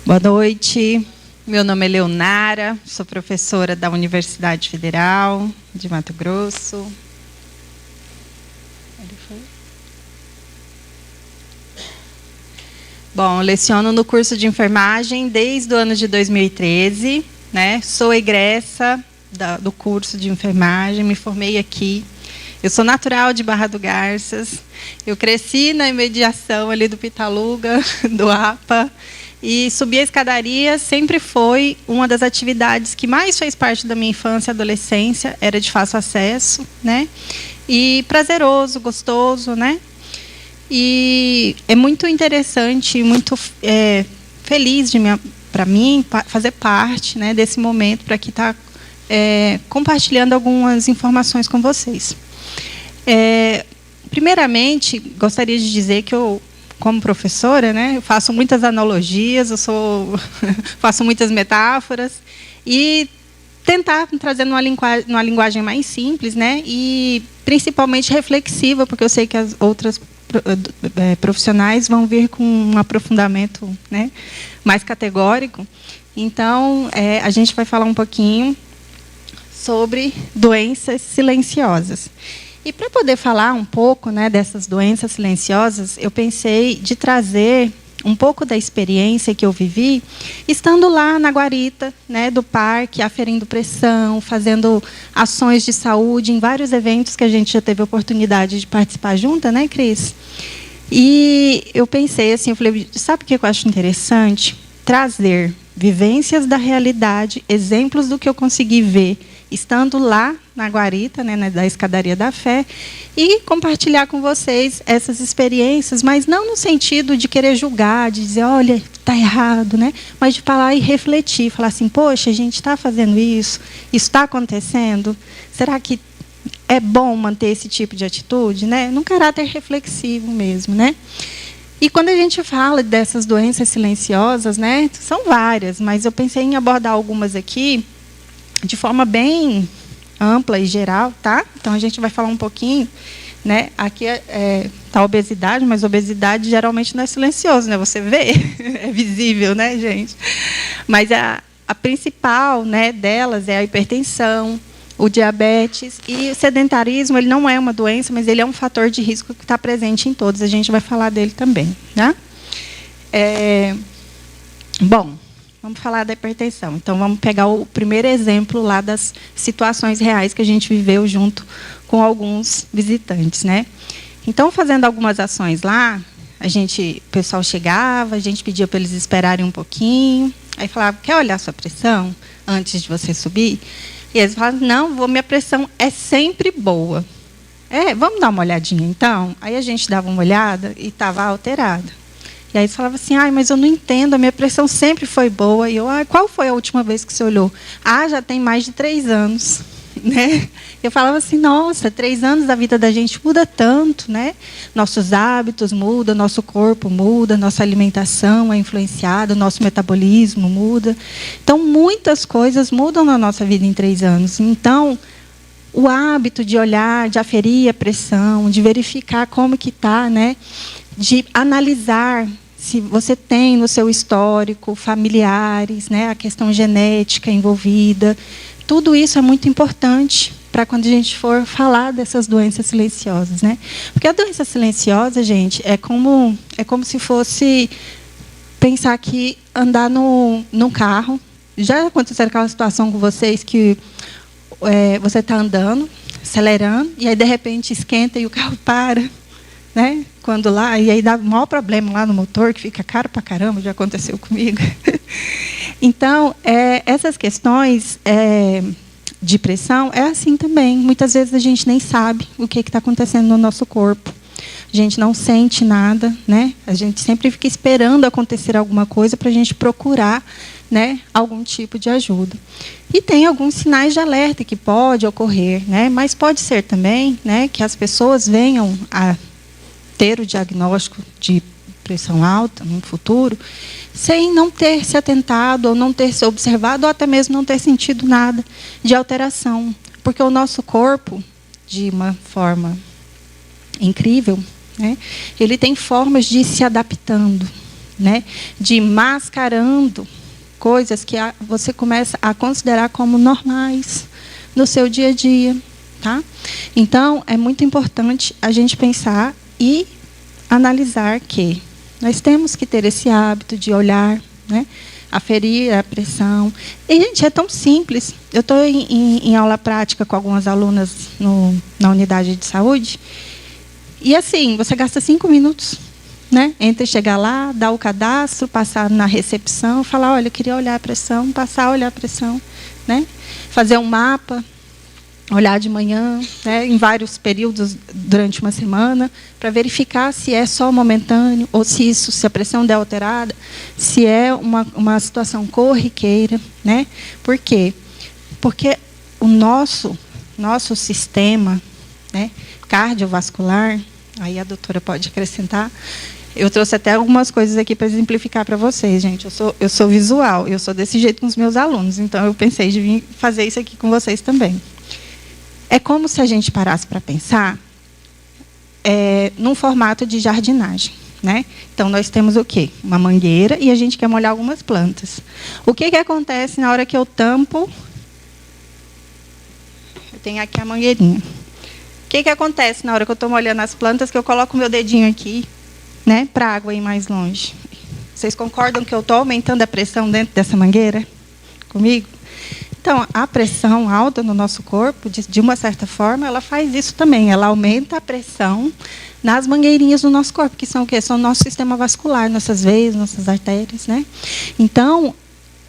Boa noite, meu nome é Leonara, sou professora da Universidade Federal de Mato Grosso. Bom, leciono no curso de enfermagem desde o ano de 2013, né? Sou egressa do curso de enfermagem, me formei aqui. Eu sou natural de Barra do Garças, eu cresci na imediação ali do Pitaluga, do APA, e subir a escadaria sempre foi uma das atividades que mais fez parte da minha infância e adolescência, era de fácil acesso, né? E prazeroso, gostoso, né? E é muito interessante, muito feliz para mim fazer parte, né, desse momento, para que estar compartilhando algumas informações com vocês. Primeiramente, gostaria de dizer que eu, como professora, né, eu faço muitas analogias, faço muitas metáforas e tentar trazer numa linguagem mais simples, né, e principalmente reflexiva, porque eu sei que as outras profissionais vão vir com um aprofundamento, né, mais categórico. Então, a gente vai falar um pouquinho sobre doenças silenciosas. E para poder falar um pouco, né, dessas doenças silenciosas, eu pensei de trazer um pouco da experiência que eu vivi estando lá na guarita, né, do parque, aferindo pressão, fazendo ações de saúde em vários eventos que a gente já teve a oportunidade de participar junta, né, Cris? E eu pensei assim, eu falei, sabe o que eu acho interessante? Trazer vivências da realidade, exemplos do que eu consegui ver estando lá na guarita, né, da Escadaria da Fé, e compartilhar com vocês essas experiências, mas não no sentido de querer julgar, de dizer, olha, está errado, né? Mas de falar e refletir, falar assim, poxa, a gente está fazendo isso está acontecendo, será que é bom manter esse tipo de atitude, né? Num caráter reflexivo mesmo, né? E quando a gente fala dessas doenças silenciosas, né, são várias, mas eu pensei em abordar algumas aqui de forma bem ampla e geral, tá? Então a gente vai falar um pouquinho, né? Aqui tá a obesidade, mas a obesidade geralmente não é silencioso, né? Você vê, é visível, né, gente? Mas a principal, né, delas é a hipertensão, o diabetes e o sedentarismo. Ele não é uma doença, mas ele é um fator de risco que está presente em todos. A gente vai falar dele também, né? Bom, vamos falar da hipertensão. Então, vamos pegar o primeiro exemplo lá das situações reais que a gente viveu junto com alguns visitantes, né? Então, fazendo algumas ações lá, o pessoal chegava, a gente pedia para eles esperarem um pouquinho, aí falava, quer olhar a sua pressão antes de você subir? E eles falavam, não, minha pressão é sempre boa. Vamos dar uma olhadinha, então? Aí a gente dava uma olhada e estava alterada. E aí eles falavam assim, mas eu não entendo, a minha pressão sempre foi boa. E eu, qual foi a última vez que você olhou? Já tem mais de 3 anos. Né? Eu falava assim, nossa, 3 anos a vida da gente muda tanto, né? Nossos hábitos mudam, nosso corpo muda, nossa alimentação é influenciada, nosso metabolismo muda. Então, muitas coisas mudam na nossa vida em 3 anos. Então, o hábito de olhar, de aferir a pressão, de verificar como que está, né? De analisar se você tem no seu histórico familiares, né? A questão genética envolvida. Tudo isso é muito importante para quando a gente for falar dessas doenças silenciosas, né? Porque a doença silenciosa, gente, é como se fosse pensar que andar num carro. Já aconteceu aquela situação com vocês que você está andando, acelerando, e aí, de repente, esquenta e o carro para, né? E aí dá o maior problema lá no motor, que fica caro para caramba, já aconteceu comigo. Então, essas questões de pressão é assim também. Muitas vezes a gente nem sabe o que está acontecendo no nosso corpo. A gente não sente nada, né? A gente sempre fica esperando acontecer alguma coisa para a gente procurar, né, algum tipo de ajuda. E tem alguns sinais de alerta que pode ocorrer, né? Mas pode ser também, né, que as pessoas venham a ter o diagnóstico de pressão alta no futuro, sem não ter se atentado, ou não ter se observado, ou até mesmo não ter sentido nada de alteração. Porque o nosso corpo, de uma forma incrível, né, ele tem formas de ir se adaptando. né, de ir mascarando coisas que você começa a considerar como normais no seu dia a dia, tá? Então, é muito importante a gente pensar e analisar que nós temos que ter esse hábito de olhar, né, aferir a pressão. E, gente, é tão simples. Eu estou em aula prática com algumas alunas na unidade de saúde, e, assim, você gasta 5 minutos, né, entre chegar lá, dar o cadastro, passar na recepção, falar, olha, eu queria olhar a pressão, passar a olhar a pressão, né, fazer um mapa, olhar de manhã, né, em vários períodos durante uma semana, para verificar se é só momentâneo, ou se a pressão der alterada, se é uma situação corriqueira, né? Por quê? Porque o nosso sistema, né, cardiovascular, aí a doutora pode acrescentar, eu trouxe até algumas coisas aqui para exemplificar para vocês, gente. Eu sou visual, eu sou desse jeito com os meus alunos, então eu pensei de vir fazer isso aqui com vocês também. É como se a gente parasse para pensar num formato de jardinagem, né? Então, nós temos o quê? Uma mangueira e a gente quer molhar algumas plantas. O que acontece na hora que eu tampo? Eu tenho aqui a mangueirinha. O que acontece na hora que eu estou molhando as plantas, que eu coloco o meu dedinho aqui, né, para a água ir mais longe? Vocês concordam que eu estou aumentando a pressão dentro dessa mangueira comigo? Então, a pressão alta no nosso corpo, de uma certa forma, ela faz isso também. Ela aumenta a pressão nas mangueirinhas do nosso corpo, que são o quê? São o nosso sistema vascular, nossas veias, nossas artérias, né? Então,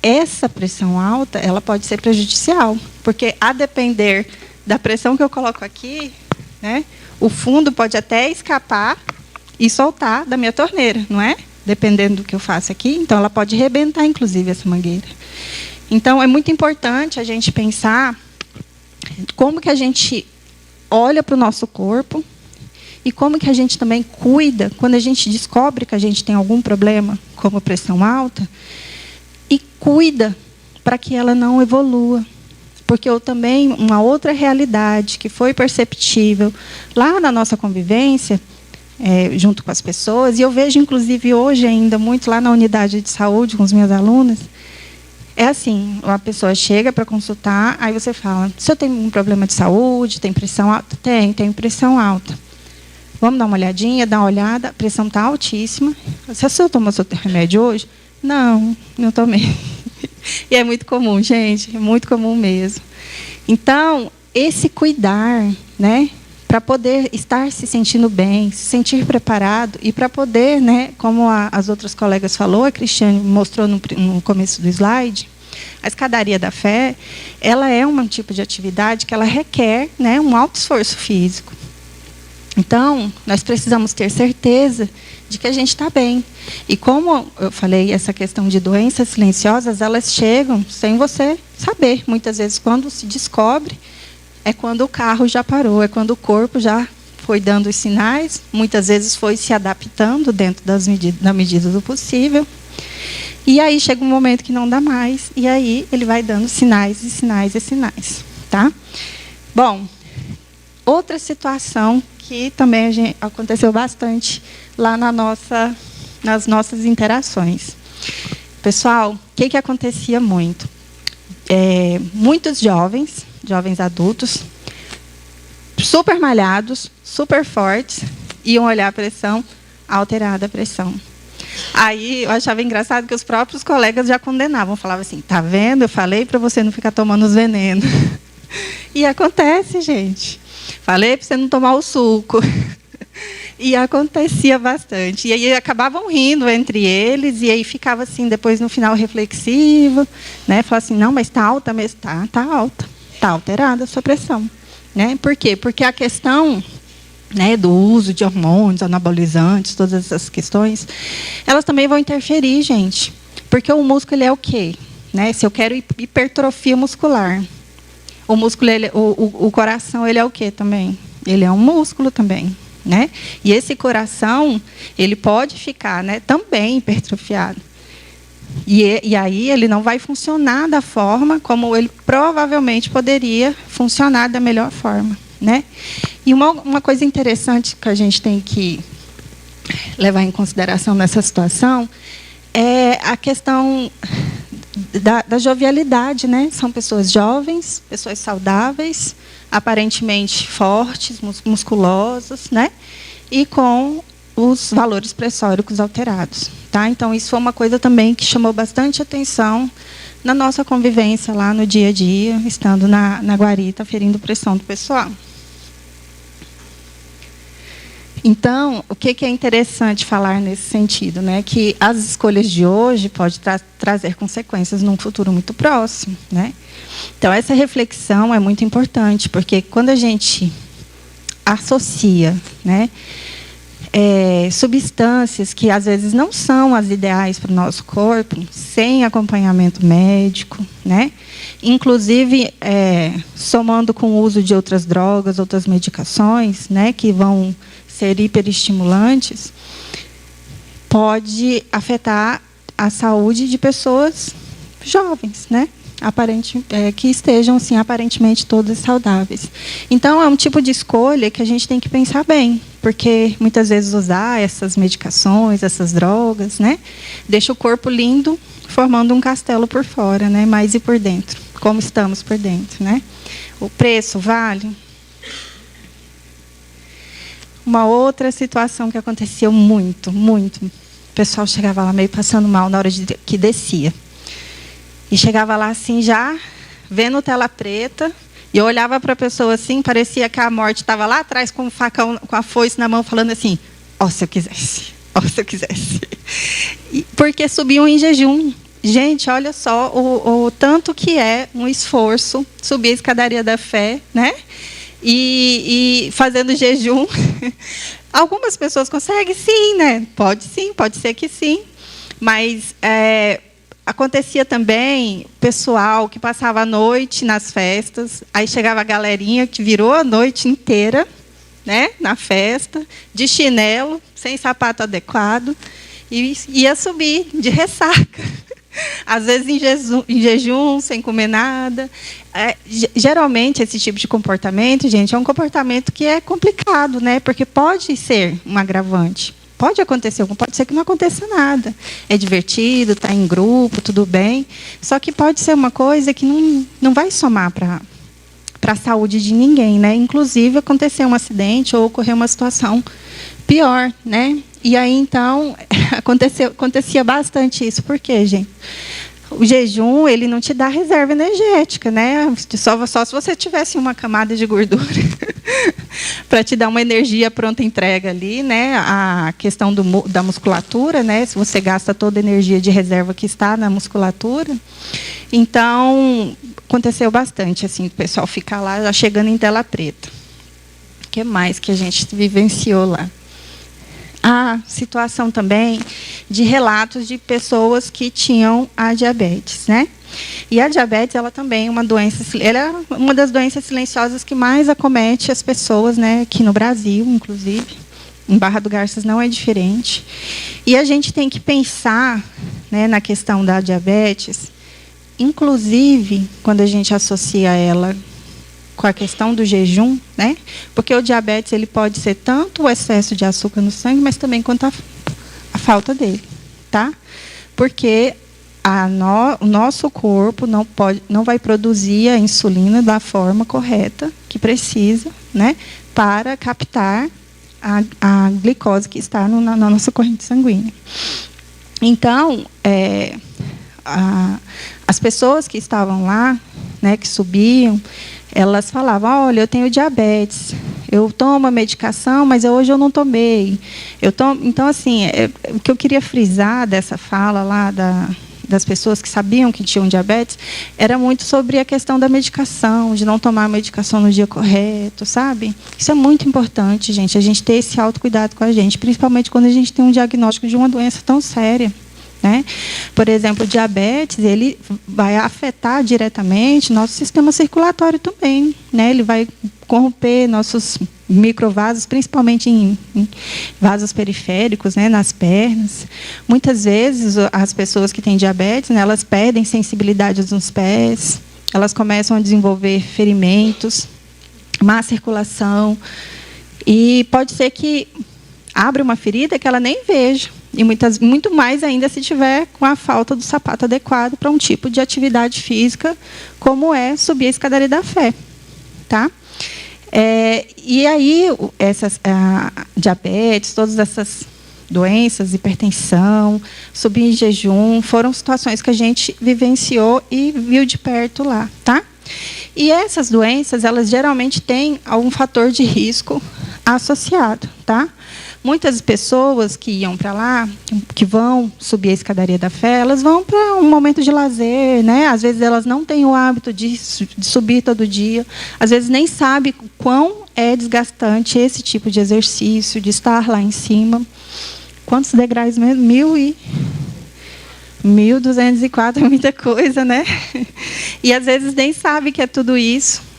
essa pressão alta, ela pode ser prejudicial, porque, a depender da pressão que eu coloco aqui, né, o fundo pode até escapar e soltar da minha torneira, não é? Dependendo do que eu faço aqui. Então, ela pode rebentar, inclusive, essa mangueira. Então, é muito importante a gente pensar como que a gente olha para o nosso corpo e como que a gente também cuida quando a gente descobre que a gente tem algum problema, como pressão alta, e cuida para que ela não evolua. Porque eu também, uma outra realidade que foi perceptível lá na nossa convivência, junto com as pessoas, e eu vejo, inclusive, hoje ainda, muito lá na unidade de saúde, com os meus alunos, é assim, a pessoa chega para consultar, aí você fala, o senhor tem um problema de saúde, tem pressão alta? Tenho pressão alta. Vamos dar uma olhadinha, dar uma olhada, a pressão está altíssima. O senhor tomou seu remédio hoje? Não tomei. E é muito comum, gente, é muito comum mesmo. Então, esse cuidar, né, para poder estar se sentindo bem, se sentir preparado e para poder, né, como as outras colegas falou, a Cristiane mostrou no começo do slide, a escadaria da fé, ela é um tipo de atividade que ela requer, né, um alto esforço físico. Então, nós precisamos ter certeza de que a gente está bem. E como eu falei, essa questão de doenças silenciosas, elas chegam sem você saber. Muitas vezes, quando se descobre, é quando o carro já parou, é quando o corpo já foi dando os sinais, muitas vezes foi se adaptando dentro da medida do possível. E aí chega um momento que não dá mais, e aí ele vai dando sinais e sinais e sinais. Tá? Bom, outra situação que também aconteceu bastante lá nas nossas interações. Pessoal, o que acontecia muito? Muitos jovens adultos, super malhados, super fortes, iam olhar a pressão, alterada a pressão. Aí eu achava engraçado que os próprios colegas já condenavam, falavam assim, tá vendo? Eu falei para você não ficar tomando os venenos. E acontece, gente. Falei para você não tomar o suco. E acontecia bastante. E aí acabavam rindo entre eles, e aí ficava assim, depois no final reflexivo, né? Falava assim, não, mas está alta mesmo? Está alta. Está alterada a sua pressão. Né? Por quê? Porque a questão, né, do uso de hormônios, anabolizantes, todas essas questões, elas também vão interferir, gente. Porque o músculo ele é o quê? Né? Se eu quero hipertrofia muscular, o músculo, o coração, ele é o quê também? Ele é um músculo também. Né? E esse coração, ele pode ficar, né, também hipertrofiado. E aí ele não vai funcionar da forma como ele provavelmente poderia funcionar da melhor forma. Né? E uma coisa interessante que a gente tem que levar em consideração nessa situação é a questão da jovialidade, né? São pessoas jovens, pessoas saudáveis, aparentemente fortes, musculosas, né? E com os valores pressóricos alterados, tá? Então, isso foi uma coisa também que chamou bastante atenção na nossa convivência lá no dia a dia, estando na guarita, ferindo pressão do pessoal. Então, o que é interessante falar nesse sentido, né? Que as escolhas de hoje podem trazer consequências num futuro muito próximo, né? Então, essa reflexão é muito importante, porque quando a gente associa, né, substâncias que às vezes não são as ideais para o nosso corpo, sem acompanhamento médico, né? Inclusive somando com o uso de outras drogas, outras medicações, né, que vão ser hiperestimulantes, pode afetar a saúde de pessoas jovens, né? Que estejam assim, aparentemente todas saudáveis. Então, é um tipo de escolha que a gente tem que pensar bem, porque muitas vezes usar essas medicações, essas drogas, né, deixa o corpo lindo, formando um castelo por fora, né, mas e por dentro? Como estamos por dentro, né? O preço vale? Uma outra situação que acontecia muito. O pessoal chegava lá meio passando mal na hora que descia. E chegava lá assim, já vendo tela preta, e eu olhava para a pessoa assim, parecia que a morte estava lá atrás com o facão, com a foice na mão, falando assim, ó, se eu quisesse, ó, se eu quisesse. Porque subiam em jejum. Gente, olha só o tanto que é um esforço subir a escadaria da fé, né? E fazendo jejum. Algumas pessoas conseguem, sim, né? Pode ser que sim. Mas acontecia também pessoal que passava a noite nas festas, aí chegava a galerinha que virou a noite inteira, né, na festa, de chinelo, sem sapato adequado, e ia subir de ressaca. Às vezes em jejum, sem comer nada. Geralmente, esse tipo de comportamento, gente, é um comportamento que é complicado, né? Porque pode ser um agravante. Pode acontecer, pode ser que não aconteça nada. É divertido, está em grupo, tudo bem. Só que pode ser uma coisa que não vai somar para a saúde de ninguém, né? Inclusive, acontecer um acidente ou ocorrer uma situação pior, né? E aí, então, acontecia bastante isso. Por quê, gente? O jejum, ele não te dá reserva energética, né? Só se você tivesse uma camada de gordura para te dar uma energia pronta entrega ali, né? A questão da musculatura, né? Se você gasta toda a energia de reserva que está na musculatura. Então, aconteceu bastante, assim, o pessoal ficar lá já chegando em tela preta. O que mais que a gente vivenciou lá? A situação também de relatos de pessoas que tinham a diabetes, né? E a diabetes, ela também é uma doença, ela é uma das doenças silenciosas que mais acomete as pessoas, né? Aqui no Brasil, inclusive, em Barra do Garças não é diferente. E a gente tem que pensar, né, na questão da diabetes, inclusive quando a gente associa ela com a questão do jejum, né? Porque o diabetes ele pode ser tanto o excesso de açúcar no sangue, mas também quanto a falta dele, tá? Porque o nosso corpo não vai produzir a insulina da forma correta que precisa, né? Para captar a glicose que está na nossa corrente sanguínea. Então, as pessoas que estavam lá, né, que subiam, elas falavam, olha, eu tenho diabetes, eu tomo a medicação, mas hoje eu não tomei. Então, assim, o que eu queria frisar dessa fala lá das pessoas que sabiam que tinham diabetes era muito sobre a questão da medicação, de não tomar a medicação no dia correto, sabe? Isso é muito importante, gente, a gente ter esse autocuidado com a gente, principalmente quando a gente tem um diagnóstico de uma doença tão séria. Né? Por exemplo, o diabetes, ele vai afetar diretamente nosso sistema circulatório também, né? Ele vai corromper nossos microvasos, principalmente em vasos periféricos, né? Nas pernas. Muitas vezes, as pessoas que têm diabetes, né, elas perdem sensibilidade nos pés, elas começam a desenvolver ferimentos, má circulação, e pode ser que abre uma ferida que ela nem veja. E muito mais ainda se tiver com a falta do sapato adequado para um tipo de atividade física, como é subir a escadaria da fé. Tá? E aí, diabetes, todas essas doenças, hipertensão, subir em jejum, foram situações que a gente vivenciou e viu de perto lá. Tá? E essas doenças, elas geralmente têm algum fator de risco associado. Tá? Muitas pessoas que iam para lá, que vão subir a escadaria da fé, elas vão para um momento de lazer, né? Às vezes elas não têm o hábito de subir todo dia, às vezes nem sabem o quão é desgastante esse tipo de exercício, de estar lá em cima. Quantos degraus mesmo? 1.204 é muita coisa, né? E às vezes nem sabem que é tudo isso.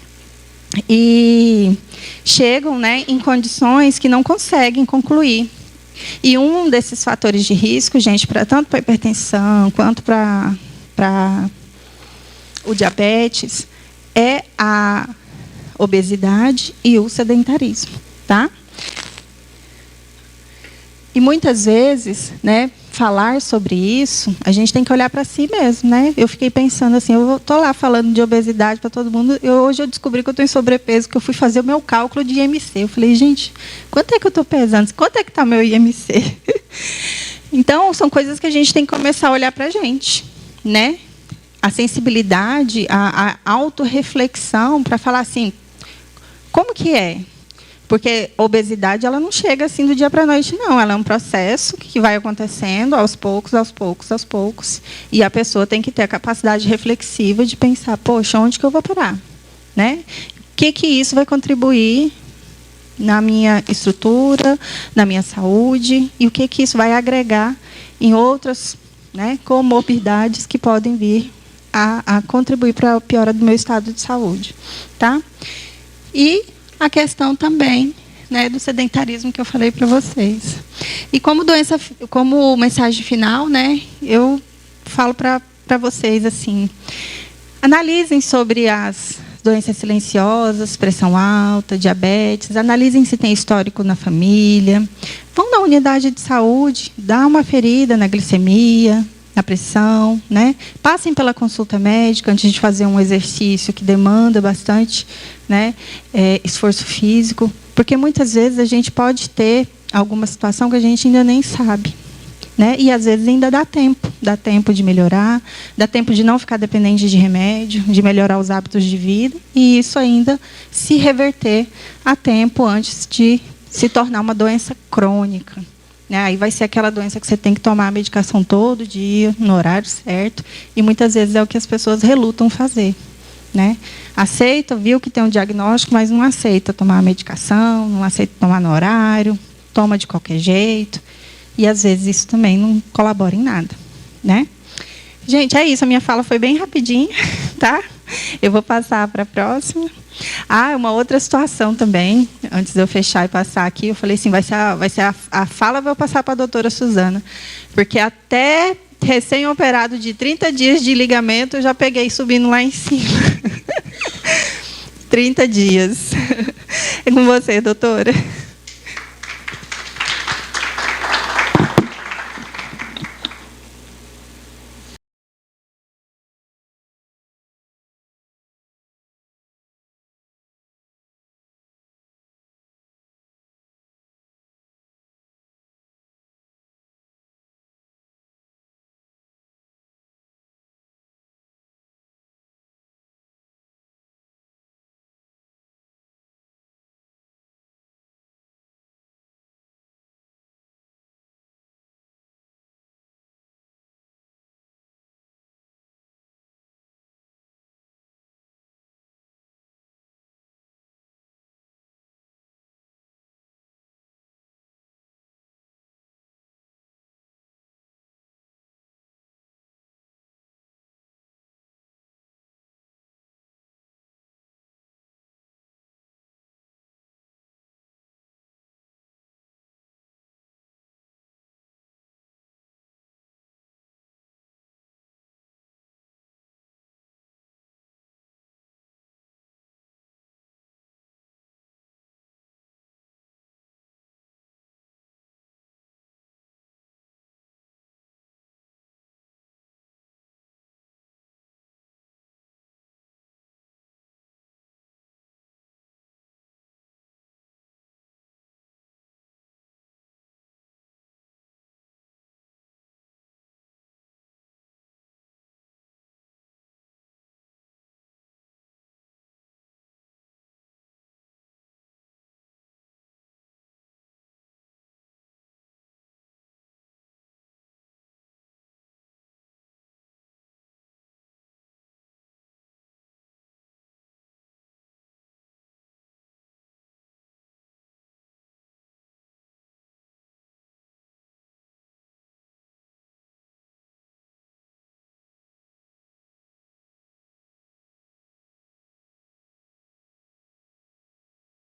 E chegam, né, em condições que não conseguem concluir. E um desses fatores de risco, gente, tanto para a hipertensão quanto para o diabetes, é a obesidade e o sedentarismo. Tá? E muitas vezes, né, falar sobre isso, a gente tem que olhar para si mesmo, né? Eu fiquei pensando assim, eu estou lá falando de obesidade para todo mundo, hoje eu descobri que eu estou em sobrepeso, que eu fui fazer o meu cálculo de IMC. Eu falei, gente, quanto é que eu estou pesando? Quanto é que está o meu IMC? Então, são coisas que a gente tem que começar a olhar para a gente, né? A sensibilidade, a autorreflexão para falar assim, como que é? Porque a obesidade ela não chega assim do dia para a noite, não. Ela é um processo que vai acontecendo aos poucos, aos poucos, aos poucos. E a pessoa tem que ter a capacidade reflexiva de pensar, poxa, onde que eu vou parar? Né? O que isso vai contribuir na minha estrutura, na minha saúde, e o que isso vai agregar em outras, né, comorbidades que podem vir a contribuir para a piora do meu estado de saúde. Tá? E a questão também, né, do sedentarismo que eu falei para vocês. E como mensagem final, né, eu falo para vocês assim, analisem sobre as doenças silenciosas, pressão alta, diabetes, analisem se tem histórico na família, vão na unidade de saúde, dá uma ferida na glicemia, na pressão, né? Passem pela consulta médica antes de fazer um exercício que demanda bastante, né, esforço físico, porque muitas vezes a gente pode ter alguma situação que a gente ainda nem sabe, né? E às vezes ainda dá tempo de melhorar, dá tempo de não ficar dependente de remédio, de melhorar os hábitos de vida, e isso ainda se reverter a tempo antes de se tornar uma doença crônica. Aí vai ser aquela doença que você tem que tomar a medicação todo dia, no horário certo, e muitas vezes é o que as pessoas relutam fazer. Né? Aceita, viu que tem um diagnóstico, mas não aceita tomar a medicação, não aceita tomar no horário, toma de qualquer jeito, e às vezes isso também não colabora em nada. Né? Gente, é isso, a minha fala foi bem rapidinha, tá? Eu vou passar para a próxima. Uma outra situação também, antes de eu fechar e passar aqui, eu falei assim, vai ser a fala, eu vou passar para a doutora Suzana, porque até recém-operado de 30 dias de ligamento, eu já peguei subindo lá em cima. 30 dias. É com você, doutora.